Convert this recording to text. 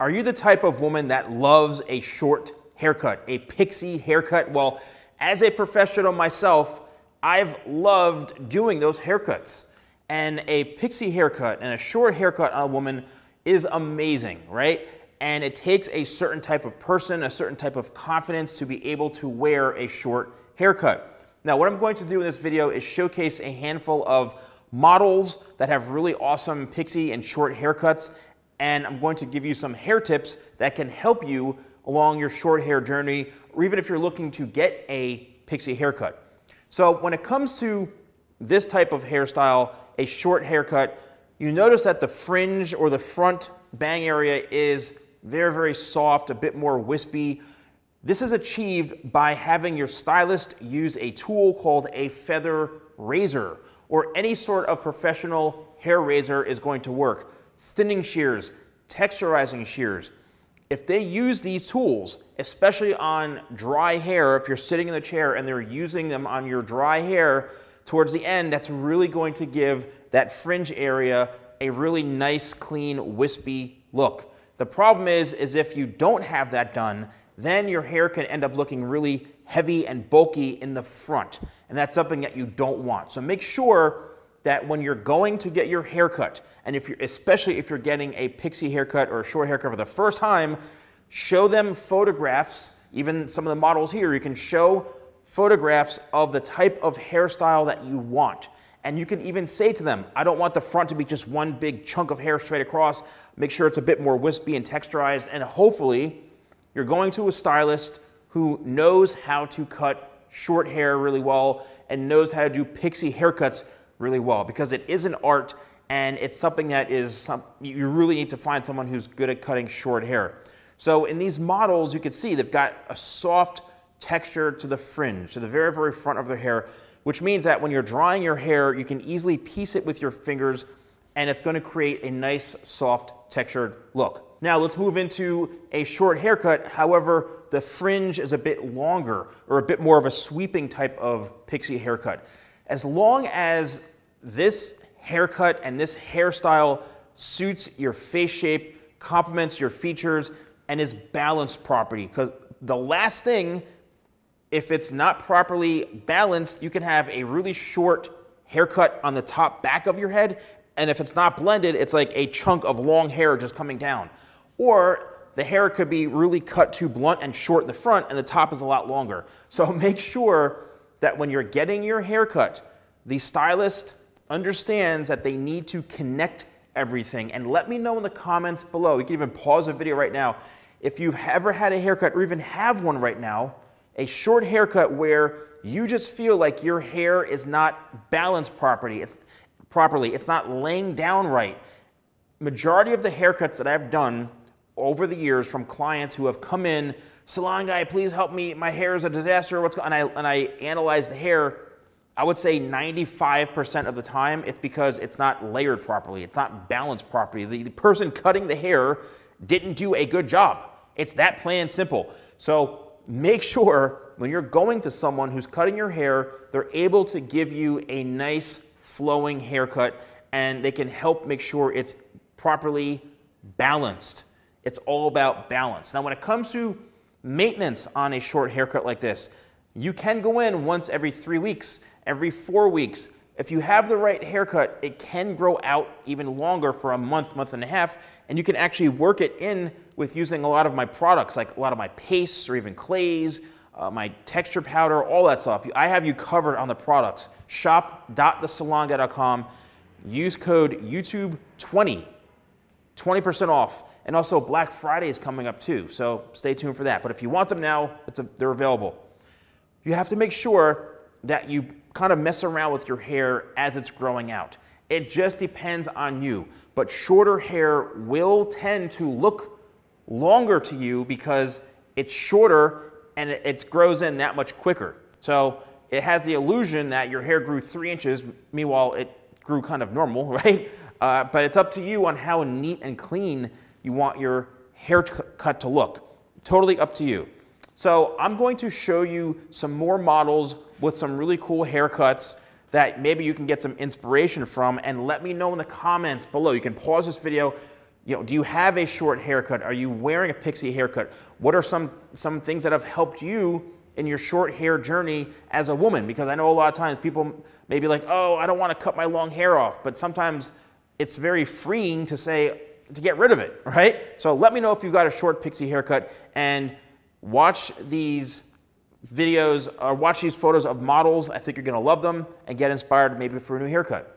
Are you the type of woman that loves a short haircut, a pixie haircut? Well, as a professional myself, I've loved doing those haircuts. And a pixie haircut and a short haircut on a woman is amazing, right? And it takes a certain type of person, a certain type of confidence to be able to wear a short haircut. Now, what I'm going to do in this video is showcase a handful of models that have really awesome pixie and short haircuts, and I'm going to give you some hair tips that can help you along your short hair journey, or even if you're looking to get a pixie haircut. So when it comes to this type of hairstyle, a short haircut, you notice that the fringe or the front bang area is very, very soft, a bit more wispy. This is achieved by having your stylist use a tool called a feather razor, or any sort of professional hair razor is going to work. Thinning shears, texturizing shears. If they use these tools, especially on dry hair, if you're sitting in the chair and they're using them on your dry hair towards the end, that's really going to give that fringe area a really nice, clean, wispy look. The problem is if you don't have that done, then your hair can end up looking really heavy and bulky in the front, and that's something that you don't want. So make sure that when you're going to get your haircut, and especially if you're getting a pixie haircut or a short haircut for the first time, show them photographs. Even some of the models here, you can show photographs of the type of hairstyle that you want. And you can even say to them, I don't want the front to be just one big chunk of hair straight across. Make sure it's a bit more wispy and texturized, and hopefully you're going to a stylist who knows how to cut short hair really well and knows how to do pixie haircuts really well, because it is an art and it's something that you really need to find someone who's good at cutting short hair. So in these models, you can see they've got a soft texture to the fringe, to the very, very front of their hair, which means that when you're drying your hair, you can easily piece it with your fingers and it's going to create a nice, soft, textured look. Now let's move into a short haircut. However, the fringe is a bit longer, or a bit more of a sweeping type of pixie haircut. As long as this haircut and this hairstyle suits your face shape, complements your features, and is balanced properly, because the last thing, if it's not properly balanced, you can have a really short haircut on the top back of your head, and if it's not blended, it's like a chunk of long hair just coming down. Or the hair could be really cut too blunt and short in the front, and the top is a lot longer. So make sure that when you're getting your haircut, the stylist understands that they need to connect everything. And let me know in the comments below, you can even pause the video right now, if you've ever had a haircut or even have one right now, a short haircut where you just feel like your hair is not balanced properly, it's not laying down right. Majority of the haircuts that I've done over the years from clients who have come in, salon guy, please help me, my hair is a disaster, and I analyze the hair, I would say 95% of the time it's because it's not layered properly, it's not balanced properly. The person cutting the hair didn't do a good job. It's that plain and simple. So make sure when you're going to someone who's cutting your hair, they're able to give you a nice flowing haircut, and they can help make sure it's properly balanced. It's all about balance. Now, when it comes to maintenance on a short haircut like this, you can go in once every 3 weeks, every 4 weeks. If you have the right haircut, it can grow out even longer for a month, month and a half, and you can actually work it in with using a lot of my products, like a lot of my pastes or even clays, my texture powder, all that stuff. I have you covered on the products. Shop.TheSalonGuy.com. Use code YouTube20, 20% off. And also Black Friday is coming up too, so stay tuned for that. But if you want them now, they're available. You have to make sure that you kind of mess around with your hair as it's growing out. It just depends on you. But shorter hair will tend to look longer to you because it's shorter and it grows in that much quicker. So it has the illusion that your hair grew 3 inches, meanwhile it grew kind of normal, right? But it's up to you on how neat and clean you want your haircut to look. Totally up to you. So I'm going to show you some more models with some really cool haircuts that maybe you can get some inspiration from, and let me know in the comments below. You can pause this video, do you have a short haircut? Are you wearing a Pixie haircut? What are some things that have helped you in your short hair journey as a woman? Because I know a lot of times people may be like, oh, I don't want to cut my long hair off, but sometimes it's very freeing to say, to get rid of it, right? So let me know if you've got a short Pixie haircut, and watch these videos or watch these photos of models. I think you're gonna love them and get inspired maybe for a new haircut.